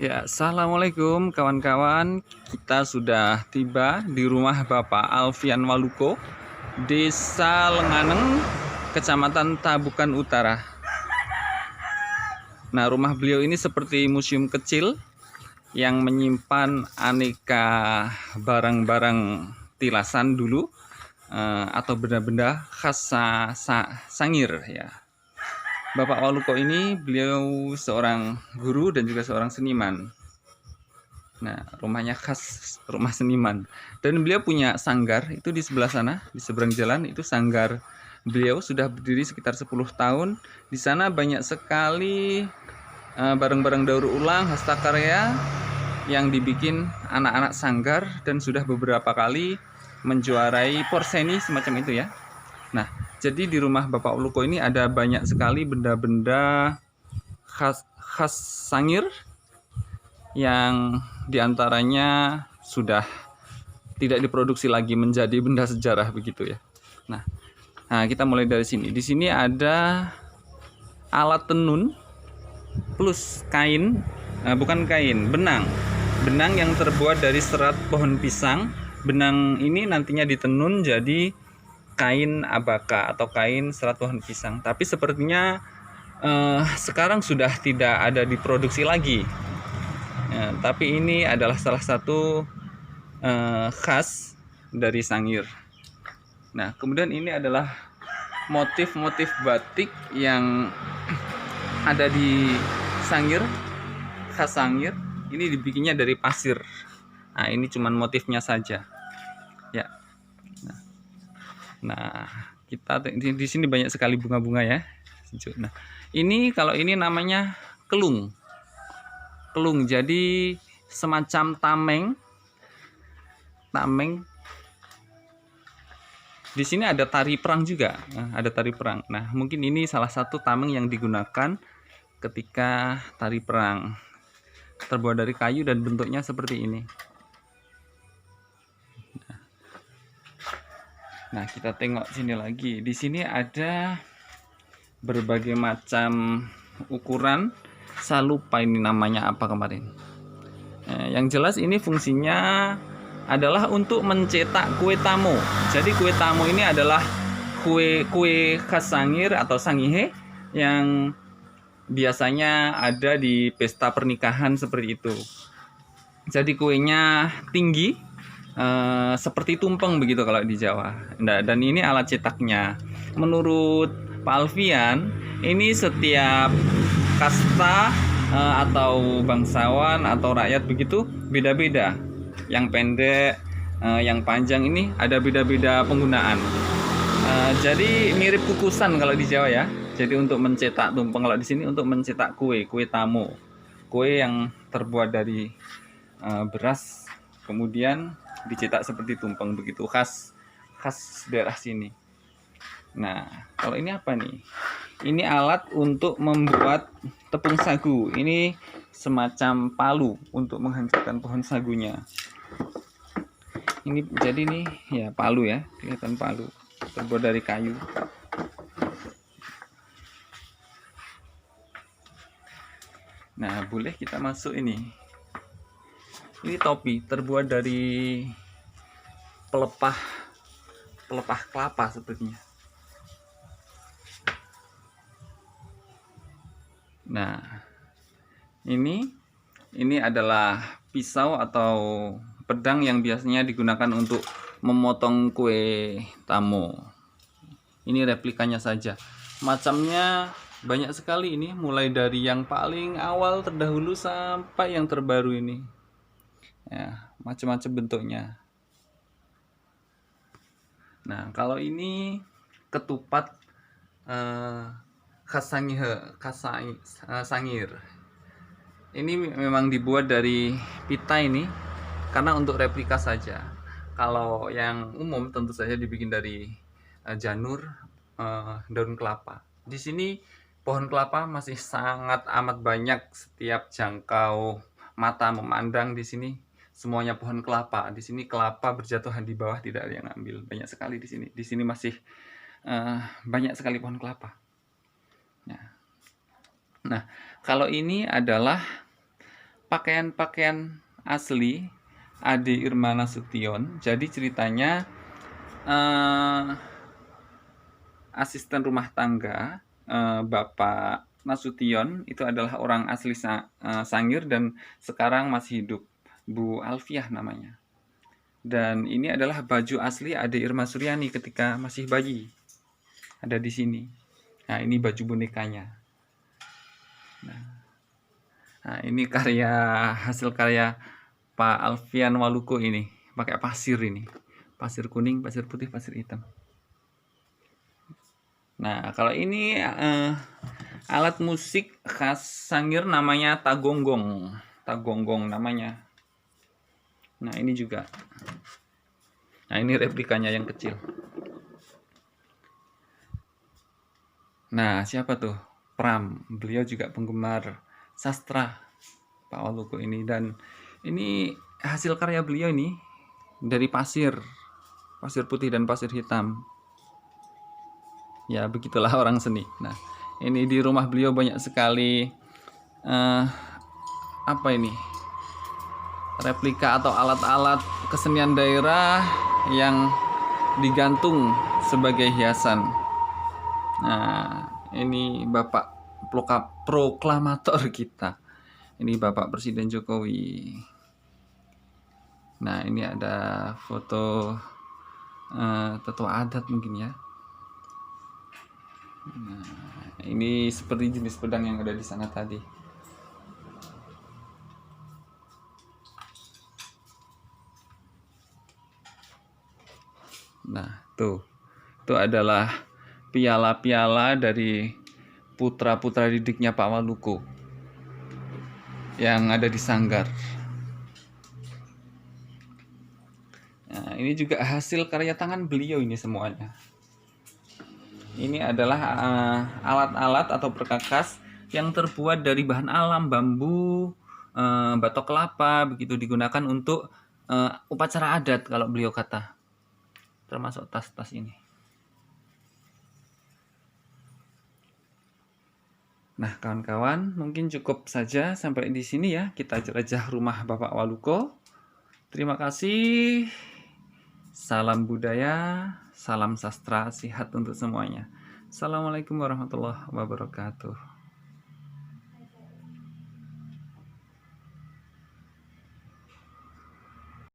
Ya, assalamualaikum kawan-kawan. Kita sudah tiba di rumah Bapak Alfian Waluko, Desa Lenganeng, Kecamatan Tabukan Utara. Nah, rumah beliau ini seperti museum kecil yang menyimpan aneka barang-barang tilasan dulu atau benda-benda khas Sangir ya. Bapak Waluko ini beliau seorang guru dan juga seorang seniman. Nah, rumahnya khas rumah seniman. Dan beliau punya sanggar itu di sebelah sana, di seberang jalan itu sanggar beliau sudah berdiri sekitar 10 tahun. Di sana banyak sekali barang-barang daur ulang hastakarya yang dibikin anak-anak sanggar dan sudah beberapa kali menjuarai porseni semacam itu ya. Nah, jadi di rumah Bapak Uluko ini ada banyak sekali benda-benda khas Sangir yang diantaranya sudah tidak diproduksi lagi menjadi benda sejarah begitu ya. Nah, kita mulai dari sini. Di sini ada alat tenun plus kain, bukan kain, benang yang terbuat dari serat pohon pisang. Benang ini nantinya ditenun jadi kain abaka atau kain serat pohon pisang. Tapi sepertinya sekarang sudah tidak ada diproduksi lagi. Tapi ini adalah salah satu khas dari Sangir. Nah, kemudian ini adalah motif-motif batik yang ada di Sangir, khas Sangir. Ini dibikinnya dari pasir. Nah, ini cuman motifnya saja. Ya. Nah, kita di sini banyak sekali bunga-bunga ya. Nah, ini kalau ini namanya kelung. Kelung. Jadi semacam tameng. Di sini ada tari perang juga. Ada tari perang. Nah, mungkin ini salah satu tameng yang digunakan ketika tari perang. Terbuat dari kayu dan bentuknya seperti ini. Nah, kita tengok sini lagi. Di sini ada berbagai macam ukuran. Saya lupa ini namanya apa kemarin. Yang jelas ini fungsinya adalah untuk mencetak kue tamu. Jadi kue tamu ini adalah kue khas Sangir atau sangihe yang biasanya ada di pesta pernikahan seperti itu. Jadi kuenya tinggi seperti tumpeng begitu kalau di Jawa. Nah, dan ini alat cetaknya. Menurut Pak Alfian, ini setiap kasta atau bangsawan atau rakyat begitu beda-beda. Yang pendek, yang panjang ini ada beda-beda penggunaan. Jadi mirip kukusan kalau di Jawa ya. Jadi untuk mencetak tumpeng, kalau di sini untuk mencetak kue tamu. Kue yang terbuat dari beras kemudian dicetak seperti tumpeng begitu, khas daerah sini. Nah, kalau ini apa nih? Ini alat untuk membuat tepung sagu. Ini semacam palu untuk menghancurkan pohon sagunya. Ini jadi nih ya palu ya, kelihatan palu terbuat dari kayu. Nah, boleh kita masuk ini. Ini topi terbuat dari pelepah kelapa sepertinya. Nah, ini adalah pisau atau pedang yang biasanya digunakan untuk memotong kue tamu. Ini replikanya saja. Macamnya banyak sekali ini, mulai dari yang paling awal terdahulu sampai yang terbaru ini. Ya, macam-macam bentuknya. Nah, kalau ini ketupat khas Sangir. Ini memang dibuat dari pita ini karena untuk replika saja. Kalau yang umum tentu saja dibikin dari janur, daun kelapa. Di sini pohon kelapa masih sangat amat banyak. Setiap jangkau mata memandang di sini semuanya pohon kelapa. Di sini kelapa berjatuhan di bawah, tidak ada yang ambil. Banyak sekali di sini. Di sini masih banyak sekali pohon kelapa. Nah, kalau ini adalah pakaian-pakaian asli Ade Irma Nasution. Jadi ceritanya asisten rumah tangga Bapak Nasution itu adalah orang asli Sangir dan sekarang masih hidup, Bu Alfiah namanya. Dan ini adalah baju asli Ade Irma Suryani ketika masih bayi. Ada di sini. Nah, ini baju bonekanya. Nah, ini hasil karya Pak Alfian Waluko ini. Pakai pasir ini. Pasir kuning, pasir putih, pasir hitam. Nah, kalau ini alat musik khas Sangir namanya tagonggong. Tagonggong namanya. Nah, ini juga. Nah, ini replikanya yang kecil. Nah, siapa tuh? Pram. Beliau juga penggemar sastra Pak Waluko ini. Dan ini hasil karya beliau ini dari pasir putih dan pasir hitam. Ya, begitulah orang seni. Nah, ini di rumah beliau banyak sekali apa ini? Replika atau alat-alat kesenian daerah yang digantung sebagai hiasan. Nah, ini Bapak proklamator kita. Ini Bapak Presiden Jokowi. Nah, ini ada foto tetua adat mungkin ya. Nah, ini seperti jenis pedang yang ada di sana tadi. Nah, itu adalah piala-piala dari putra-putra didiknya Pak Waluko yang ada di Sanggar. Nah, ini juga hasil karya tangan beliau ini semuanya. Ini adalah alat-alat atau perkakas yang terbuat dari bahan alam, bambu, batok kelapa, begitu digunakan untuk upacara adat kalau beliau kata. Termasuk tas-tas ini. Nah, kawan-kawan, mungkin cukup saja sampai di sini ya. Kita jelajah rumah Bapak Waluko. Terima kasih. Salam budaya, salam sastra, sihat untuk semuanya. Assalamualaikum warahmatullahi wabarakatuh.